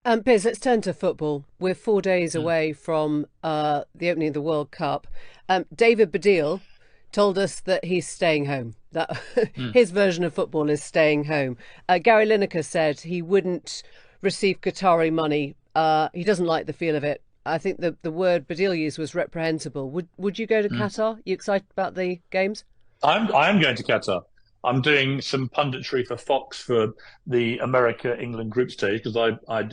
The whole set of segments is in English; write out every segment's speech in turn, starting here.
Piers, let's turn to football. We're 4 days away from the opening of the World Cup. David Baddiel told us that he's staying home. That Mm. his version of football is staying home. Gary Lineker said he wouldn't receive Qatari money. He doesn't like the feel of it. I think the word Baddiel used was reprehensible. Would you go to Mm. Qatar? You excited about the games? I'm going to Qatar. I'm doing some punditry for Fox for the America England group stage because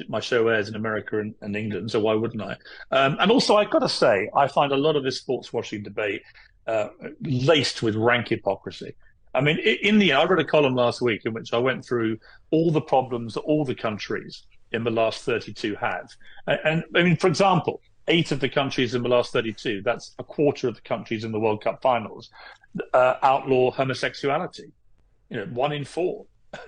my show airs in America and England, so why wouldn't I? And also, I've got to say, I find a lot of this sports washing debate uh, laced with rank hypocrisy. I mean, in the end, I read a column last week in which I went through all the problems that all the countries in the last 32 have. And I mean, for example, eight of the countries in the last 32, that's a quarter of the countries in the World Cup finals, outlaw homosexuality. You know, one in four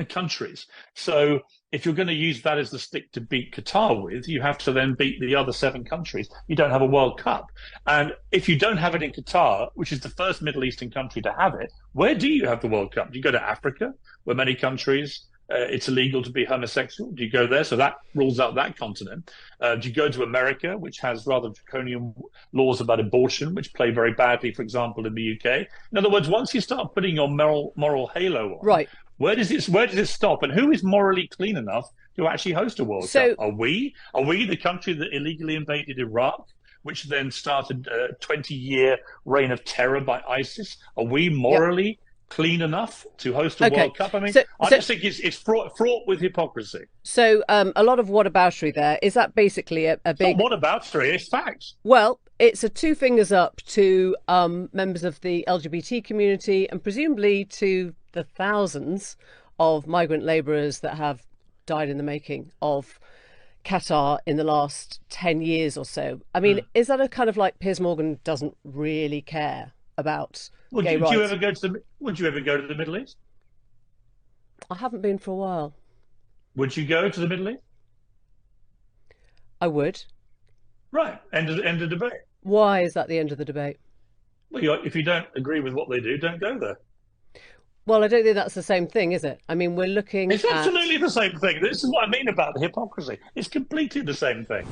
countries. So if you're going to use that as the stick to beat Qatar with, you have to then beat the other seven countries. You don't have a World Cup. And if you don't have it in Qatar, which is the first Middle Eastern country to have it, where do you have the World Cup? Do you go to Africa, where many countries it's illegal to be homosexual? Do you go there? So that rules out that continent. Do you go to America, which has rather draconian laws about abortion, which play very badly, for example, in the UK? In other words, once you start putting your moral halo on, Right. where does it stop? And who is morally clean enough to actually host a World Cup? So Are we? Are we the country that illegally invaded Iraq, which then started a 20-year reign of terror by ISIS? Are we yeah. morally clean enough to host a Okay. World Cup? I mean, So I so just think it's fraught with hypocrisy. a lot of whataboutery there. Is that basically a It's not big? what about three, it's facts. Well, it's a two fingers up to members of the LGBT community and presumably to the thousands of migrant labourers that have died in the making of Qatar in the last 10 years or so. I mean, Mm. is that a kind of like Piers Morgan doesn't really care about Would gay you, do you rights? ever go to the Would you ever go to the Middle East? I haven't been for a while. Would you go to the Middle East? I would. Right. End of debate. Why is that the end of the debate? Well, if you don't agree with what they do, don't go there. Well, I don't think that's the same thing, is it? I mean, we're looking It's at absolutely the same thing. This is what I mean about the hypocrisy. It's completely the same thing.